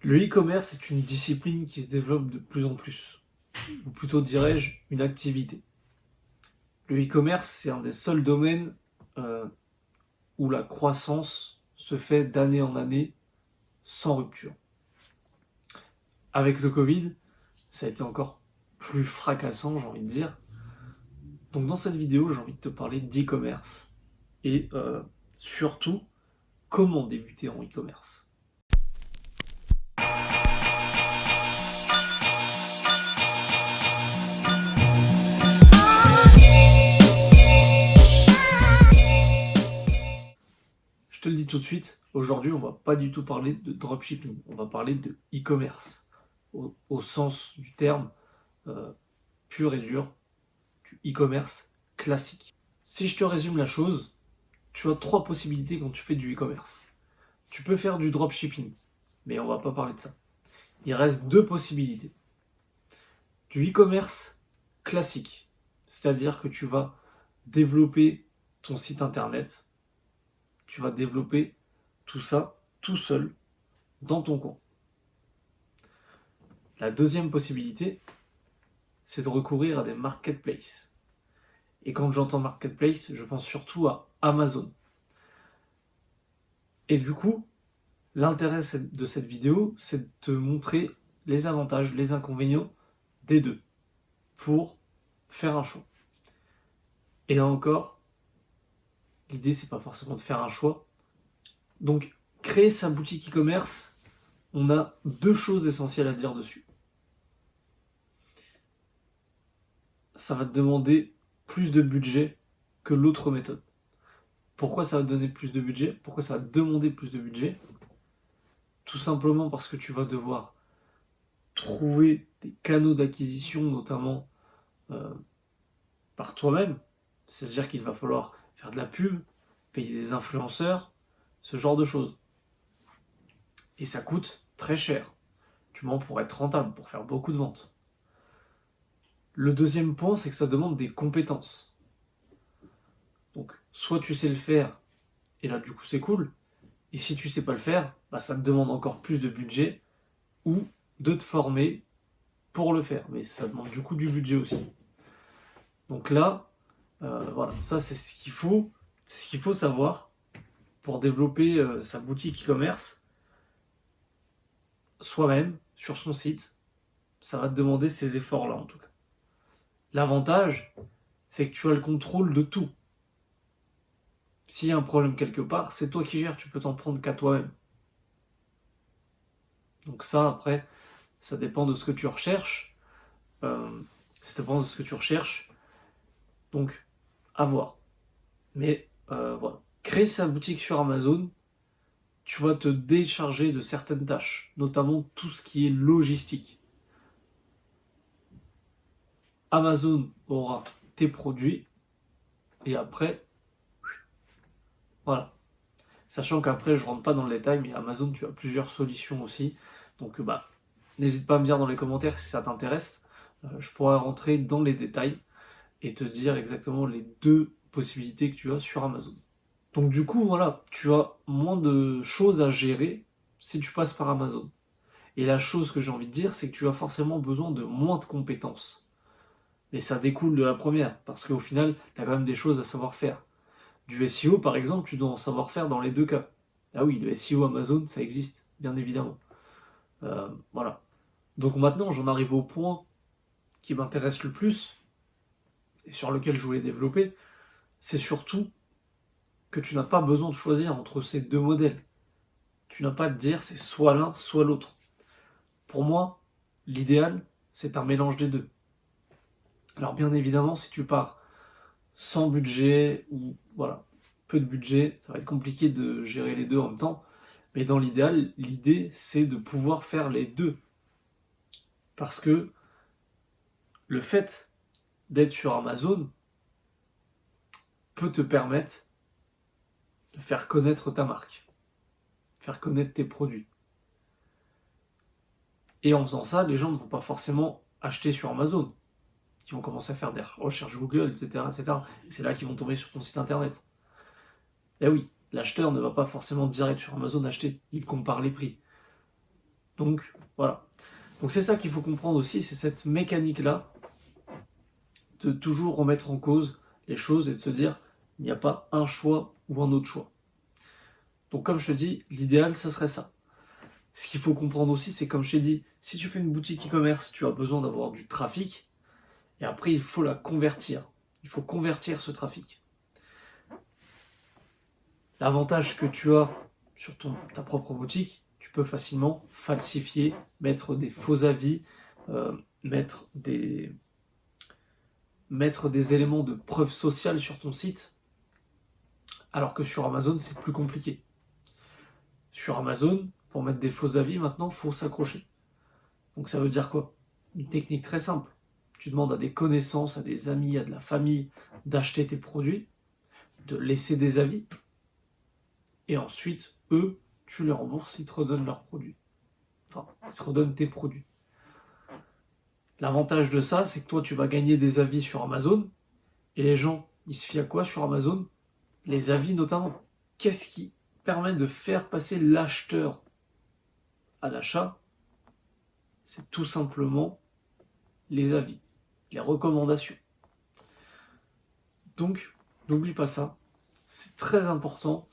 Le e-commerce est une discipline qui se développe de plus en plus, ou plutôt dirais-je, une activité. Le e-commerce, c'est un des seuls domaines où la croissance se fait d'année en année sans rupture. Avec le Covid, ça a été encore plus fracassant, j'ai envie de dire. Donc dans cette vidéo, j'ai envie de te parler d'e-commerce et surtout comment débuter en e-commerce. Je te le dis tout de suite, aujourd'hui on va pas du tout parler de dropshipping, on va parler de e-commerce, au sens du terme pur et dur, du e-commerce classique. Si je te résume la chose, tu as trois possibilités quand tu fais du e-commerce. Tu peux faire du dropshipping, mais on va pas parler de ça. Il reste deux possibilités. Du e-commerce classique, c'est-à-dire que tu vas développer ton site internet, tu vas développer tout ça tout seul dans ton coin. La deuxième possibilité, c'est de recourir à des marketplaces. Et quand j'entends marketplace, je pense surtout à Amazon. Et du coup, l'intérêt de cette vidéo, c'est de te montrer les avantages, les inconvénients des deux pour faire un choix. Et là encore, l'idée, c'est pas forcément de faire un choix. Donc, créer sa boutique e-commerce, on a deux choses essentielles à dire dessus. Ça va te demander plus de budget que l'autre méthode. Pourquoi ça va te donner plus de budget? Pourquoi ça va te demander plus de budget? Tout simplement parce que tu vas devoir trouver des canaux d'acquisition, notamment par toi-même. C'est-à-dire qu'il va falloir faire de la pub, payer des influenceurs, ce genre de choses. Et ça coûte très cher, du moins pour être rentable, pour faire beaucoup de ventes. Le deuxième point, c'est que ça demande des compétences. Donc, soit tu sais le faire, et là, du coup, c'est cool. Et si tu sais pas le faire, bah, ça te demande encore plus de budget ou de te former pour le faire. Mais ça demande du coup du budget aussi. Donc là, voilà, ça c'est ce qu'il faut savoir pour développer sa boutique e-commerce soi-même sur son site. Ça va te demander ces efforts-là en tout cas. L'avantage, c'est que tu as le contrôle de tout. S'il y a un problème quelque part, c'est toi qui gères, tu peux t'en prendre qu'à toi-même. Donc ça, après, ça dépend de ce que tu recherches. Ça dépend de ce que tu recherches. Donc, à voir. Mais voilà. Créer sa boutique sur Amazon, tu vas te décharger de certaines tâches, notamment tout ce qui est logistique. Amazon aura tes produits et après, voilà. Sachant qu'après, je rentre pas dans le détail, mais Amazon, tu as plusieurs solutions aussi. Donc, n'hésite pas à me dire dans les commentaires si ça t'intéresse. Je pourrais rentrer dans les détails et te dire exactement les deux possibilités que tu as sur Amazon. Donc du coup, voilà, tu as moins de choses à gérer si tu passes par Amazon. Et la chose que j'ai envie de dire, c'est que tu as forcément besoin de moins de compétences. Et ça découle de la première, parce qu'au final, tu as quand même des choses à savoir faire. Du SEO, par exemple, tu dois en savoir faire dans les deux cas. Ah oui, le SEO Amazon, ça existe, bien évidemment. Voilà. Donc maintenant, j'en arrive au point qui m'intéresse le plus, et sur lequel je voulais développer, c'est surtout que tu n'as pas besoin de choisir entre ces deux modèles. Tu n'as pas à te dire c'est soit l'un, soit l'autre. Pour moi, l'idéal, c'est un mélange des deux. Alors bien évidemment, si tu pars sans budget ou voilà, peu de budget, ça va être compliqué de gérer les deux en même temps. Mais dans l'idéal, l'idée, c'est de pouvoir faire les deux. Parce que le fait d'être sur Amazon peut te permettre de faire connaître ta marque, faire connaître tes produits. Et en faisant ça, les gens ne vont pas forcément acheter sur Amazon. Ils vont commencer à faire des recherches Google, etc. etc. Et c'est là qu'ils vont tomber sur ton site internet. Et oui, l'acheteur ne va pas forcément direct sur Amazon acheter, il compare les prix. Donc voilà. Donc c'est ça qu'il faut comprendre aussi, c'est cette mécanique-là de toujours remettre en cause les choses et de se dire il n'y a pas un choix ou un autre choix. Donc comme je te dis, l'idéal, ça serait ça. Ce qu'il faut comprendre aussi, c'est comme je t'ai dit, si tu fais une boutique e-commerce, tu as besoin d'avoir du trafic, et après il faut la convertir. Il faut convertir ce trafic. L'avantage que tu as sur ta propre boutique, tu peux facilement falsifier, mettre des faux avis, mettre des éléments de preuve sociale sur ton site, alors que sur Amazon, c'est plus compliqué. Sur Amazon, pour mettre des faux avis, maintenant, il faut s'accrocher. Donc ça veut dire quoi? Une technique très simple. Tu demandes à des connaissances, à des amis, à de la famille d'acheter tes produits, de laisser des avis, et ensuite, eux, tu les rembourses, ils te redonnent leurs produits. Enfin, ils te redonnent tes produits. L'avantage de ça, c'est que toi, tu vas gagner des avis sur Amazon, et les gens, ils se fient à quoi sur Amazon? Les avis notamment. Qu'est-ce qui permet de faire passer l'acheteur à l'achat? C'est tout simplement les avis, les recommandations. Donc, n'oublie pas ça. C'est très important